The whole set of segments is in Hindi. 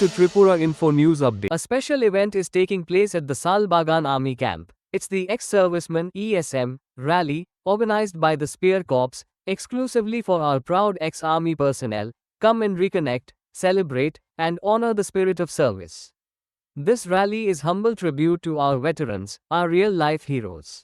to Tripura Info News Update. A special event is taking place at the Salbagan Army Camp. It's the Ex-Servicemen (ESM) rally, organized by the Spear Corps, exclusively for our proud ex-army personnel. Come and reconnect, celebrate, and honor the spirit of service. This rally is humble tribute to our veterans, our real-life heroes.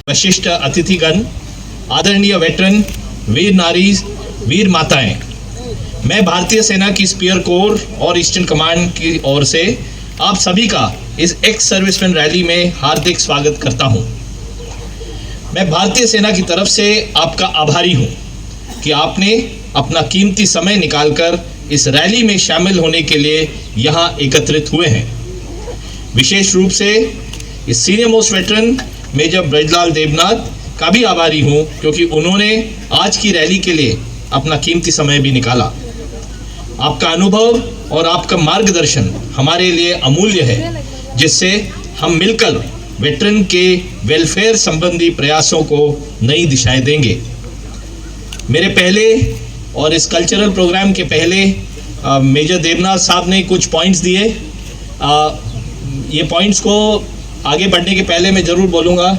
Vashishtha अतिथिगण, आदरणीय वेटरन, वीर नारी, वीर माताएं, मैं भारतीय सेना की स्पीयर कोर और ईस्टर्न कमांड की ओर से आप सभी का इस एक्स सर्विसमैन रैली में हार्दिक स्वागत करता हूं। मैं भारतीय सेना की तरफ से आपका आभारी हूं कि आपने अपना कीमती समय निकालकर इस रैली में शामिल होने के लिए यहां एकत्रित हुए हैं। विशेष रूप से इस senior most veteran major Brajlal Devnath का भी आभारी हूं क्योंकि उन्होंने आज की रैली के लिए अपना कीमती समय भी निकाला। आपका अनुभव और आपका मार्गदर्शन हमारे लिए अमूल्य है, जिससे हम मिलकर वेटरन के वेलफेयर संबंधी प्रयासों को नई दिशाएं देंगे। मेरे पहले और इस कल्चरल प्रोग्राम के पहले मेजर देवनाथ साहब ने कुछ पॉइंट्स दिए। ये पॉइंट्स को आगे बढ़ने के पहले मैं ज़रूर बोलूँगा,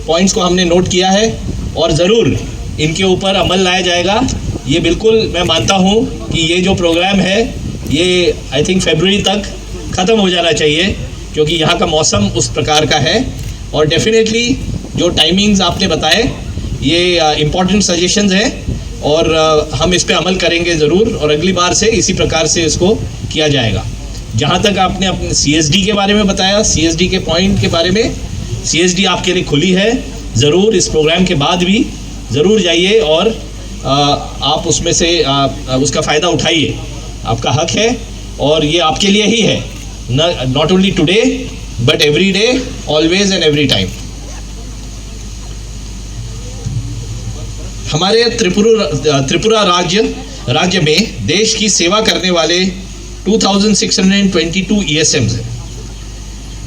पॉइंट्स को हमने नोट किया है और ज़रूर इनके ऊपर अमल लाया जाएगा। ये बिल्कुल मैं मानता हूँ कि ये जो प्रोग्राम है ये आई थिंक फरवरी तक ख़त्म हो जाना चाहिए, क्योंकि यहाँ का मौसम उस प्रकार का है। और डेफिनेटली जो टाइमिंग्स आपने बताए ये इम्पॉर्टेंट सजेशंस हैं और हम इस पर अमल करेंगे ज़रूर, और अगली बार से इसी प्रकार से इसको किया जाएगा। जहाँ तक आपने अपने CSD के बारे में बताया, CSD के पॉइंट के बारे में, CSD आपके लिए खुली है। ज़रूर इस प्रोग्राम के बाद भी ज़रूर जाइए और आप उसमें से उसका फ़ायदा उठाइए। आपका हक है और ये आपके लिए ही है, not only today but every day, always and every time. हमारे त्रिपुरा राज्य में देश की सेवा करने वाले 2622 ESMs हैं,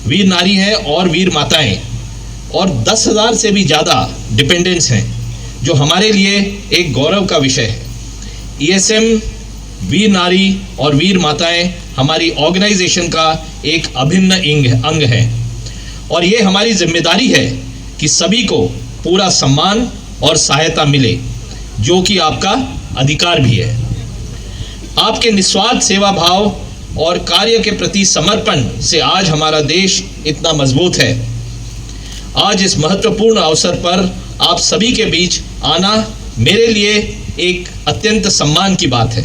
वीर नारी हैं और वीर माताएं, और 10,000 से भी ज़्यादा डिपेंडेंट्स हैं, जो हमारे लिए एक गौरव का विषय है। ESM, वीर नारी और वीर माताएं हमारी ऑर्गेनाइजेशन का एक अभिन्न अंग है, और ये हमारी जिम्मेदारी है कि सभी को पूरा सम्मान और सहायता मिले, जो कि आपका अधिकार भी है। आपके निस्वार्थ सेवा भाव और कार्य के प्रति समर्पण से आज हमारा देश इतना मजबूत है। आज इस महत्वपूर्ण अवसर पर आप सभी के बीच आना मेरे लिए एक अत्यंत सम्मान की बात है।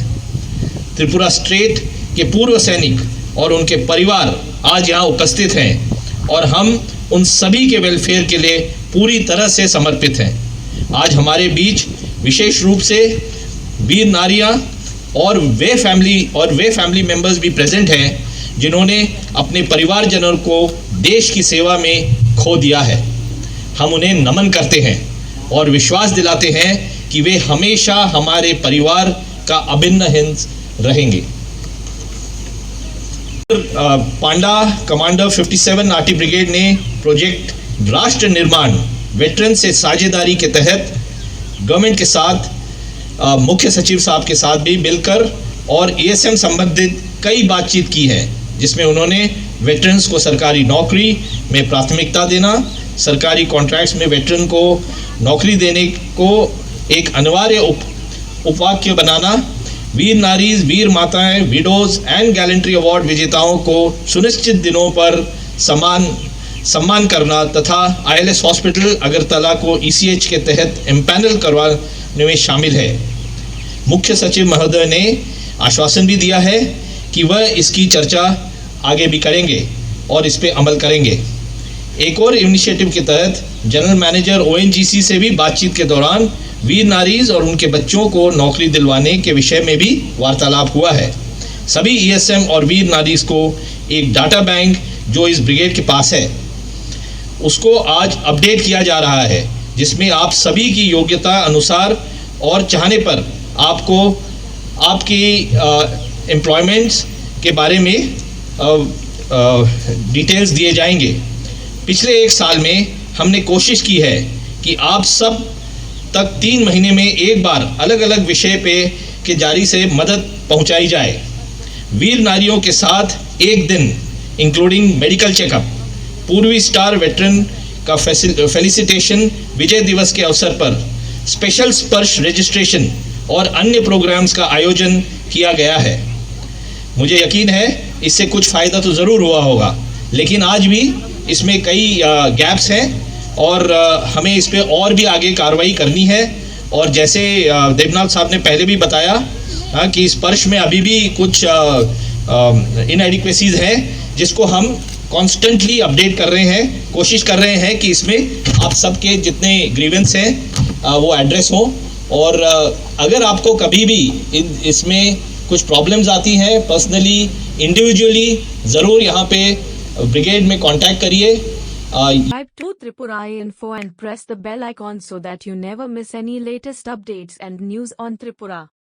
त्रिपुरा स्टेट के पूर्व सैनिक और उनके परिवार आज यहाँ उपस्थित हैं और हम उन सभी के वेलफेयर के लिए पूरी तरह से समर्पित हैं। आज हमारे बीच विशेष रूप से वीर नारियाँ और वे फैमिली मेंबर्स भी प्रेजेंट हैं जिन्होंने अपने परिवारजनों को देश की सेवा में खो दिया है। हम उन्हें नमन करते हैं और विश्वास दिलाते हैं कि वे हमेशा हमारे परिवार का अभिन्न हिस्सा रहेंगे। पांडा कमांडर 57 आर्टी ब्रिगेड ने प्रोजेक्ट राष्ट्र निर्माण वेटरन से साझेदारी के तहत गवर्नमेंट के साथ मुख्य सचिव साहब के साथ भी मिलकर और ESM संबंधित कई बातचीत की है, जिसमें उन्होंने वेटरन्स को सरकारी नौकरी में प्राथमिकता देना, सरकारी कॉन्ट्रैक्ट्स में वेटरन को नौकरी देने को एक अनिवार्य उपवाक्य बनाना, वीर नारीज, वीर माताएं, विडोज एंड गैलेंट्री अवार्ड विजेताओं को सुनिश्चित दिनों पर सम्मान करना तथा ILS हॉस्पिटल अगरतला को ECH के तहत एम्पैनल करवाने में शामिल है। मुख्य सचिव महोदय ने आश्वासन भी दिया है कि वह इसकी चर्चा आगे भी करेंगे और इस पे अमल करेंगे। एक और इनिशिएटिव के तहत जनरल मैनेजर ONGC से भी बातचीत के दौरान वीर नारीज और उनके बच्चों को नौकरी दिलवाने के विषय में भी वार्तालाप हुआ है। सभी ESM और वीर नारीज को एक डाटा बैंक जो इस ब्रिगेड के पास है उसको आज अपडेट किया जा रहा है, जिसमें आप सभी की योग्यता अनुसार और चाहने पर आपको आपकी एम्प्लॉयमेंट्स के बारे में डिटेल्स दिए जाएंगे। पिछले एक साल में हमने कोशिश की है कि आप सब तक 3 महीने में एक बार अलग अलग विषय पे के जारी से मदद पहुंचाई जाए। वीर नारियों के साथ एक दिन इंक्लूडिंग मेडिकल चेकअप, पूर्वी स्टार वेटरन का फेलिसिटेशन, विजय दिवस के अवसर पर स्पेशल स्पर्श रजिस्ट्रेशन और अन्य प्रोग्राम्स का आयोजन किया गया है। मुझे यकीन है इससे कुछ फ़ायदा तो ज़रूर हुआ होगा, लेकिन आज भी इसमें कई गैप्स हैं और हमें इस पे और भी आगे कार्रवाई करनी है। और जैसे देवनाथ साहब ने पहले भी बताया कि स्पर्श में अभी भी कुछ इनएडिक्वेसीज हैं जिसको हम कॉन्स्टेंटली अपडेट कर रहे हैं, कोशिश कर रहे हैं कि इसमें आप सबके जितने ग्रीवेंस हैं वो एड्रेस हों। और अगर आपको कभी भी इसमें कुछ प्रॉब्लम्स आती हैं पर्सनली, इंडिविजुअली, ज़रूर यहाँ पे ब्रिगेड में कांटेक्ट करिए। Subscribe to Tripura Info and press the bell icon so that you never miss any latest updates and news on Tripura.